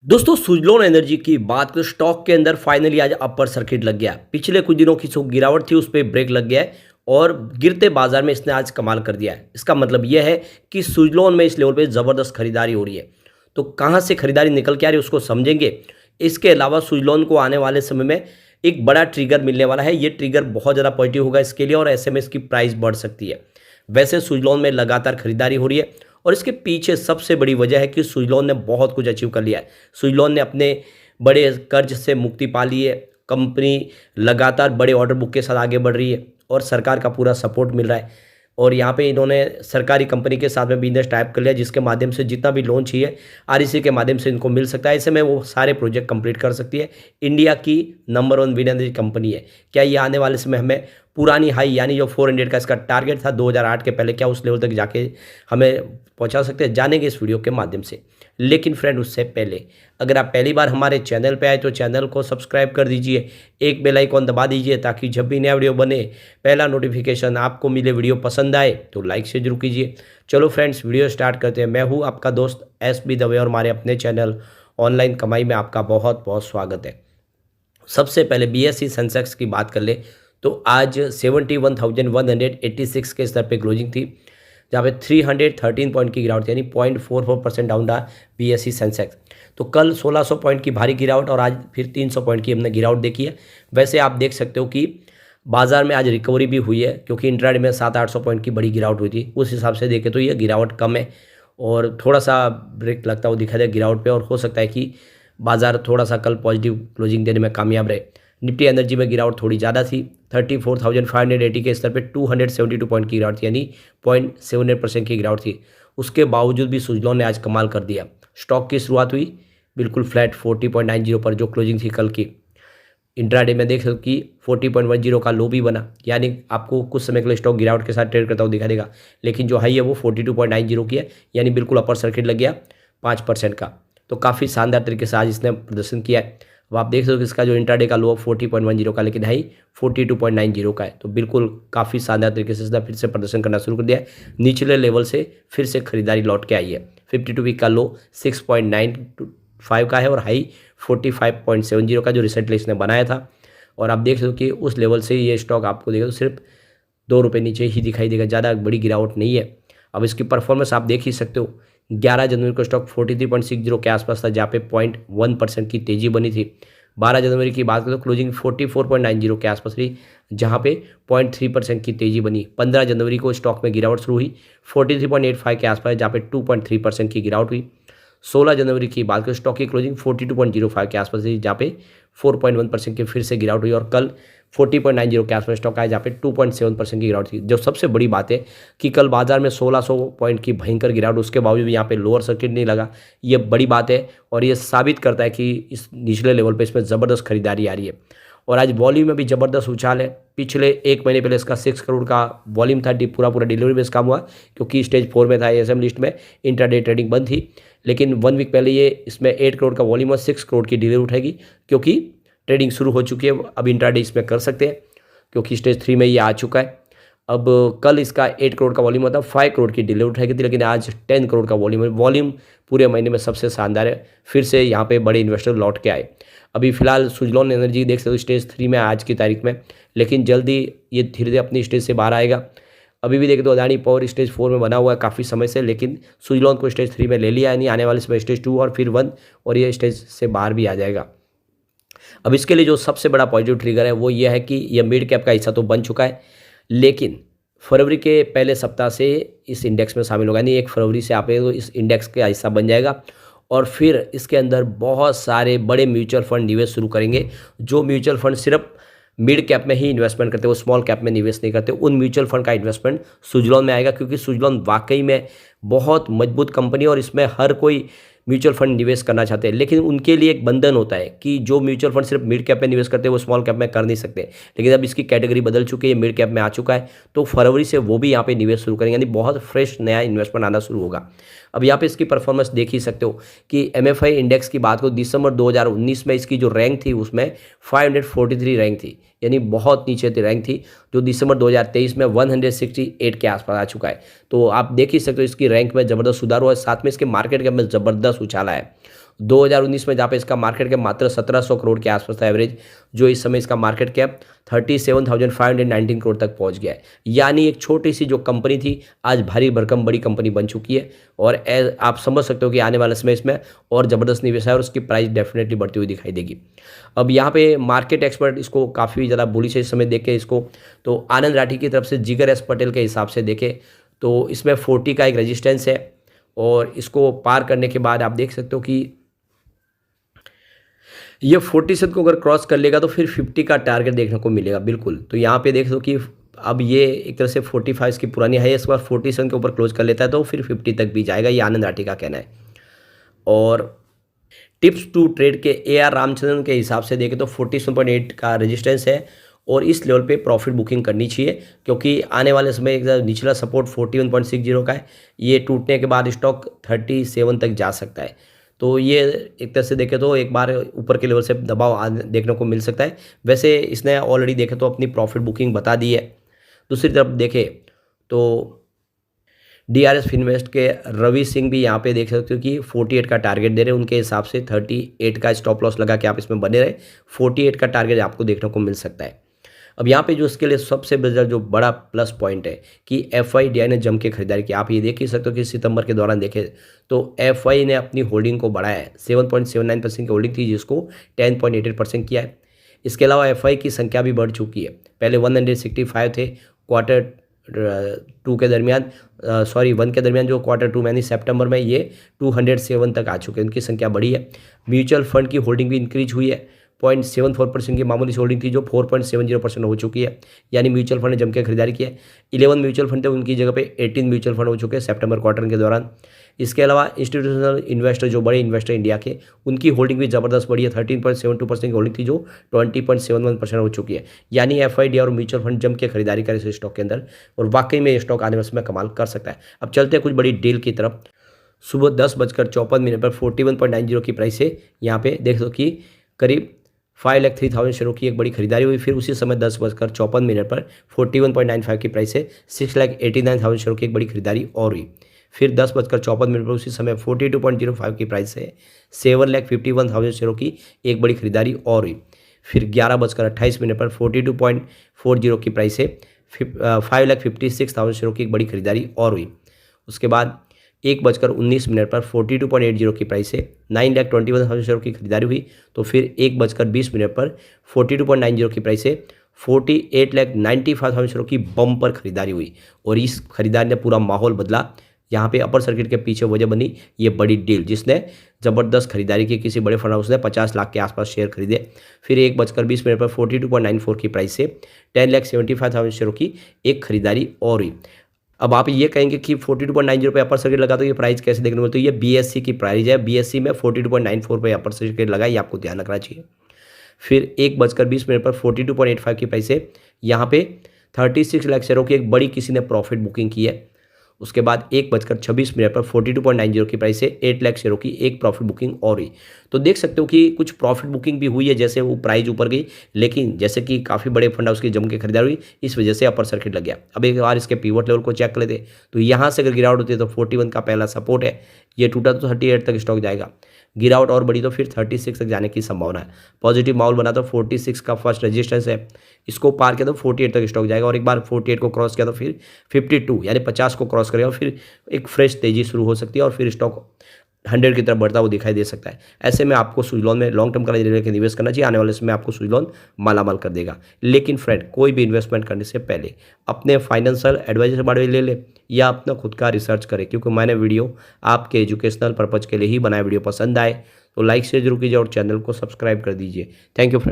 दोस्तों सुजलोन एनर्जी की बात करें स्टॉक के अंदर फाइनली आज अपर सर्किट लग गया। पिछले कुछ दिनों की जो गिरावट थी उस पर ब्रेक लग गया है और गिरते बाजार में इसने आज कमाल कर दिया है। इसका मतलब यह है कि सुजलोन में इस लेवल पे ज़बरदस्त खरीदारी हो रही है। तो कहाँ से खरीदारी निकल के आ रही है उसको समझेंगे। इसके अलावा सुजलोन को आने वाले समय में एक बड़ा ट्रिगर मिलने वाला है। ये ट्रिगर बहुत ज़्यादा पॉजिटिव होगा इसके लिए और ऐसे में इसकी प्राइस बढ़ सकती है। वैसे सुजलोन में लगातार खरीदारी हो रही है और इसके पीछे सबसे बड़ी वजह है कि सुजलोन ने बहुत कुछ अचीव कर लिया है। सुजलोन ने अपने बड़े कर्ज से मुक्ति पा ली है। कंपनी लगातार बड़े ऑर्डर बुक के साथ आगे बढ़ रही है और सरकार का पूरा सपोर्ट मिल रहा है। और यहाँ पे इन्होंने सरकारी कंपनी के साथ में बिजनेस टाइप कर लिया जिसके माध्यम से जितना भी लोन चाहिए आरईसी के माध्यम से इनको मिल सकता है। ऐसे में वो सारे प्रोजेक्ट कंप्लीट कर सकती है। इंडिया की नंबर 1 विंड एनर्जी कंपनी है। क्या ये आने वाले समय हमें पुरानी हाई यानी जो 400 का इसका टारगेट था 2008 के पहले, क्या उस लेवल तक जाके हमें पहुंचा सकते हैं? जानेंगे इस वीडियो के माध्यम से। लेकिन फ्रेंड उससे पहले अगर आप पहली बार हमारे चैनल पे आए तो चैनल को सब्सक्राइब कर दीजिए, एक बेल आइकॉन दबा दीजिए ताकि जब भी नया वीडियो बने पहला नोटिफिकेशन आपको मिले। वीडियो पसंद आए तो लाइक से जरूर कीजिए। चलो फ्रेंड्स वीडियो स्टार्ट करते हैं। मैं हूँ आपका दोस्त SB दवे और हमारे अपने चैनल ऑनलाइन कमाई में आपका बहुत बहुत स्वागत है। सबसे पहले BSE सेंसेक्स की बात कर ले तो आज 71,186 के स्तर पे क्लोजिंग थी, जहाँ पे 313 पॉइंट की गिरावट यानी 0.44% डाउन रहा BSE सेंसेक्स। तो कल 1600 पॉइंट की भारी गिरावट और आज फिर 300 पॉइंट की हमने गिरावट देखी है। वैसे आप देख सकते हो कि बाजार में आज रिकवरी भी हुई है क्योंकि इंट्राडे में 700-800 पॉइंट की बड़ी गिरावट हुई थी। उस हिसाब से देखें तो ये गिरावट कम है और थोड़ा सा ब्रेक लगता हुआ दिखा दे गिरावट पे और हो सकता है कि बाजार थोड़ा सा कल पॉजिटिव क्लोजिंग देने में कामयाब रहे। निफ्टी एनर्जी में गिरावट थोड़ी ज़्यादा थी, 34,580 के स्तर पे 272 पॉइंट की गिरावट थी यानी 0.78% की गिरावट थी। उसके बावजूद भी सुजलोन ने आज कमाल कर दिया। स्टॉक की शुरुआत हुई बिल्कुल फ्लैट 40.90 पर जो क्लोजिंग थी कल की। इंट्राडे में देख सकते कि 40.10 का लो भी बना, यानी आपको कुछ समय के लिए स्टॉक गिरावट के साथ ट्रेड करता हुआ दिखा देगा। लेकिन जो हाई है वो 42.90 की है यानी बिल्कुल अपर सर्किट लग गया 5% का। तो काफ़ी शानदार तरीके से आज इसने प्रदर्शन किया है। अब आप देख सकते हो कि इसका जो इंट्राडे का लो 40.10 का लेकिन हाई 42.90 का है। तो बिल्कुल काफ़ी शानदार तरीके से इसने फिर से प्रदर्शन करना शुरू कर दिया है। निचले लेवल से फिर से खरीदारी लौट के आई है। 52 वीक का लो 6.95 का है और हाई 45.70 का जो रिसेंटली इसने बनाया था। और आप देख सकते हो कि उस लेवल से ये स्टॉक आपको देगा तो सिर्फ 2 रुपये नीचे ही दिखाई देगा, ज़्यादा बड़ी गिरावट नहीं है। अब इसकी परफॉर्मेंस आप देख ही सकते हो। 11 जनवरी को स्टॉक 43.60 के आसपास था जहाँ पे 0.1% की तेजी बनी थी। 12 जनवरी की बात करें तो क्लोजिंग 44.90 के आसपास रही जहाँ पे 0.3% की तेजी बनी। 15 जनवरी को स्टॉक में गिरावट शुरू हुई 43.85 के आसपास जहाँ पे 2.3% की गिरावट हुई। 16 जनवरी की बात करें स्टॉक की क्लोजिंग 42.05 के आसपास रही जहाँ पे 4.1% की फिर से गिरावट हुई और कल 40.90 के आसपास स्टॉक आया जहाँ पे 2.7% की गिरावट थी। जो सबसे बड़ी बात है कि कल बाजार में 1600 पॉइंट की भयंकर गिरावट, उसके बावजूद यहाँ पे लोअर सर्किट नहीं लगा। ये बड़ी बात है और ये साबित करता है कि इस निचले लेवल पे इसमें ज़बरदस्त खरीदारी आ रही है। और आज वॉल्यूम में भी ज़बरदस्त उछाल है। पिछले 1 महीने पहले इसका 6 करोड़ का वॉल्यूम था, पूरा डिलीवरी बेस काम हुआ क्योंकि स्टेज 4 में था ASM लिस्ट में, इंट्राडे ट्रेडिंग बंद थी। लेकिन 1 वीक पहले ये इसमें 8 करोड़ का वॉल्यूम और 6 करोड़ की डिलीवरी उठेगी क्योंकि ट्रेडिंग शुरू हो चुकी है। अब इंट्राडे इसमें कर सकते हैं क्योंकि स्टेज 3 में ये आ चुका है। अब कल इसका 8 करोड़ का वॉल्यूम होता, 5 करोड़ की डिलीवरी उठाई थी, लेकिन आज 10 करोड़ का वॉल्यूम पूरे महीने में सबसे शानदार है। फिर से यहाँ पे बड़े इन्वेस्टर लौट के आए। अभी फिलहाल सुजलोन एनर्जी देख सकते हो स्टेज 3 में आज की तारीख में, लेकिन जल्दी ये धीरे धीरे अपनी स्टेज से बाहर आएगा। अभी भी देखें तो अदानी पावर स्टेज 4 में बना हुआ है काफ़ी समय से, लेकिन सुजलोन को स्टेज 3 में ले लिया है। नहीं आने वाले समय स्टेज 2 और फिर 1 और ये स्टेज से बाहर भी आ जाएगा। अब इसके लिए जो सबसे बड़ा पॉजिटिव ट्रिगर है वो ये है कि यह मिड कैप का हिस्सा तो बन चुका है, लेकिन फरवरी के पहले सप्ताह से इस इंडेक्स में शामिल होगा। यानी 1 फरवरी से आप तो इस इंडेक्स का हिस्सा बन जाएगा और फिर इसके अंदर बहुत सारे बड़े म्यूचुअल फंड निवेश शुरू करेंगे। जो म्यूचुअल फंड सिर्फ मिड कैप में ही इन्वेस्टमेंट करते हैं, वो स्मॉल कैप में निवेश नहीं करते, उन म्यूचुअल फंड का इन्वेस्टमेंट सुजलोन में आएगा क्योंकि सुजलोन वाकई में बहुत मजबूत कंपनी है और इसमें हर कोई म्यूचुअल फंड निवेश करना चाहते हैं। लेकिन उनके लिए एक बंधन होता है कि जो म्यूचुअल फंड सिर्फ मिड कैप में निवेश करते हैं वो स्मॉल कैप में कर नहीं सकते। लेकिन अब इसकी कैटेगरी बदल चुकी है, मिड कैप में आ चुका है, तो फरवरी से वो भी यहाँ पे निवेश शुरू करेंगे, यानी बहुत फ्रेश नया इन्वेस्टमेंट आना शुरू होगा। अब यहाँ पे इसकी परफॉर्मेंस देख ही सकते हो कि MFI इंडेक्स की बात करो दिसंबर 2019 में इसकी जो रैंक थी उसमें 543 रैंक थी, यानी बहुत नीचे थी रैंक थी, जो दिसंबर 2023 में 168 के आसपास आ चुका है। तो आप देख ही सकते हो इसकी रैंक में ज़बरदस्त सुधार हुआ है, साथ में इसके मार्केट कैप में ज़बरदस्त उछाला है। 2019 में जहाँ पे इसका मार्केट कैप मात्र 1700 करोड़ के आसपास था एवरेज, जो इस समय इसका मार्केट कैप 37,519 करोड़ तक पहुंच गया है। यानी एक छोटी सी जो कंपनी थी आज भारी भरकम बड़ी कंपनी बन चुकी है, और आप समझ सकते हो कि आने वाले समय इसमें और ज़बरदस्त निवेश है और उसकी प्राइस डेफिनेटली बढ़ती हुई दिखाई देगी। अब यहाँ पे मार्केट एक्सपर्ट इसको काफ़ी ज़्यादा बुलिश है इस समय देखें इसको, तो आनंद राठी की तरफ से जिगर एस पटेल के हिसाब से देखें तो इसमें 40 का एक रेजिस्टेंस है, और इसको पार करने के बाद आप देख सकते हो कि ये 47 को अगर क्रॉस कर लेगा तो फिर 50 का टारगेट देखने को मिलेगा बिल्कुल। तो यहाँ पे देख दो कि अब ये एक तरह से 45 की पुरानी है, इस बार 47 के ऊपर क्लोज कर लेता है तो फिर 50 तक भी जाएगा, ये आनंद राठी का कहना है। और टिप्स टू ट्रेड के AR रामचंद्रन के हिसाब से देखें तो 47.8 का रेजिस्टेंस है, और इस लेवल पे प्रॉफिट बुकिंग करनी चाहिए, क्योंकि आने वाले समय एक निचला सपोर्ट 41.60 का है, ये टूटने के बाद स्टॉक 37 तक जा सकता है। तो ये एक तरह से देखें तो एक बार ऊपर के लेवल से दबाव देखने को मिल सकता है। वैसे इसने ऑलरेडी देखें तो अपनी प्रॉफिट बुकिंग बता दी है। दूसरी तरफ देखें तो DRS फिनवेस्ट के रवि सिंह भी यहाँ पे देख सकते हो कि 48 का टारगेट दे रहे हैं, उनके हिसाब से 38 का स्टॉप लॉस लगा के आप इसमें बने रहे, 48 का टारगेट आपको देखने को मिल सकता है। अब यहाँ पे जो इसके लिए सबसे जो बड़ा प्लस पॉइंट है कि FIDI ने जम के खरीदारी की। आप ये देख ही सकते हो कि सितंबर के दौरान देखें तो FI ने अपनी होल्डिंग को बढ़ाया है, 7.79% की होल्डिंग थी जिसको 10.88% किया है। इसके अलावा FI की संख्या भी बढ़ चुकी है, पहले 165 थे क्वार्टर 2 के दरमियान, 1 के दरमियान, जो क्वार्टर 2 यानी सितंबर में ये 207 तक आ चुके हैं, उनकी संख्या बढ़ी है। म्यूचुअल फंड की होल्डिंग भी इंक्रीज हुई है, 0.74% की मामूली होल्डिंग थी जो 4.70% हो चुकी है, यानी म्यूचुअल फंड ने जम के खरीदारी की है। 11 म्यूचुअल फंड थे, उनकी जगह पे 18 म्यूचुअल फंड हो चुके हैं सितंबर क्वार्टर के दौरान। इसके अलावा इंस्टीट्यूशनल इन्वेस्टर, जो बड़े इन्वेस्टर इंडिया के, उनकी होल्डिंग भी ज़बरदस्त बढ़ी है, 13.72% की होल्डिंग थी जो 20.71% हो चुकी है। यानी FIDI और म्यूचुअल फंड जम के खरीदारी करे इस स्टॉक के अंदर, और वाकई में ये स्टॉक आने वाले समय कमाल कर सकता है। अब चलते हैं कुछ बड़ी डील की तरफ। सुबह 10:54 पर 41.90 की प्राइस से यहाँ पे देख दो कि करीब 5,03,000 शेयरों की एक बड़ी खरीदारी हुई। फिर उसी समय 10:54 पर 41.95 की प्राइस से 6,89,000 शेयरों की एक बड़ी खरीदारी और हुई। फिर 10:54 पर उसी समय 42.05 की प्राइस से 7,51,000 शेयरों की एक बड़ी खरीदारी और हुई। फिर 11:28 पर 42.40 की प्राइस से 5,56,000 शेयरों की एक बड़ी खरीदारी और हुई। उसके बाद 1:19 पर 42.80 की प्राइस से 9,21,000 शेयरों की खरीदारी हुई। तो फिर 1:20 पर 42.90 की प्राइस से 48,95,000 शेयरों की बम्पर खरीदारी हुई, और इस खरीदारी ने पूरा माहौल बदला। यहाँ पे अपर सर्किट के पीछे वजह बनी ये बड़ी डील, जिसने ज़बरदस्त खरीदारी की। किसी बड़े फंड हाउस ने 50 लाख के आसपास शेयर खरीदे। फिर 1:20 पर 42.94 की प्राइस से 10,75,000 शेयरों की एक खरीदारी और हुई। अब आप ये कहेंगे कि 42.90 पे अपर सर्किट लगा तो ये प्राइस कैसे देखने को मिलती है? ये BSE की प्राइस है, BSE में 42.94 पे अपर सर्किट लगा, ये आपको ध्यान रखना चाहिए। फिर 1:20 पर 42.85 की प्राइस से यहाँ पे 36 लाख शेयरों की एक बड़ी किसी ने प्रॉफिट बुकिंग की है। उसके बाद 1:26 पर 42.90 की प्राइस से 8 लाख शेयरों की एक प्रॉफिट बुकिंग और हुई। तो देख सकते हो कि कुछ प्रॉफिट बुकिंग भी हुई है, जैसे वो प्राइस ऊपर गई, लेकिन जैसे कि काफ़ी बड़े फंड हाउस की जम के खरीदारी हुई, इस वजह से अपर सर्किट लग गया। अब एक बार इसके पिवट लेवल को चेक कर लेते तो यहाँ से अगर गिरावट होती है तो 41 का पहला सपोर्ट है, ये टूटा तो 38 तक स्टॉक जाएगा। गिरावट और बड़ी तो फिर 36 तक जाने की संभावना है। पॉजिटिव माहौल बना तो 46 का फर्स्ट रेजिस्टेंस है, इसको पार किया तो 48 तक स्टॉक जाएगा, और एक बार 48 को क्रॉस किया तो फिर 52 यानी 50 को क्रॉस करेगा, फिर एक फ्रेश तेजी शुरू हो सकती है और फिर स्टॉक 100 की तरफ बढ़ता हुआ दिखाई दे सकता है। ऐसे में आपको सुजलॉन में लॉन्ग टर्म का लेकर निवेश करना चाहिए, आने वाले समय आपको सुजलॉन मालामाल कर देगा। लेकिन फ्रेंड, कोई भी इन्वेस्टमेंट करने से पहले अपने फाइनेंशियल एडवाइजर से बारे में ले ले या अपना खुद का रिसर्च करें, क्योंकि मैंने वीडियो आपके एजुकेशनल पर्पज़ के लिए ही बनाया। वीडियो पसंद आए तो लाइक शेयर जरूर कीजिए और चैनल को सब्सक्राइब कर दीजिए। Thank you friend.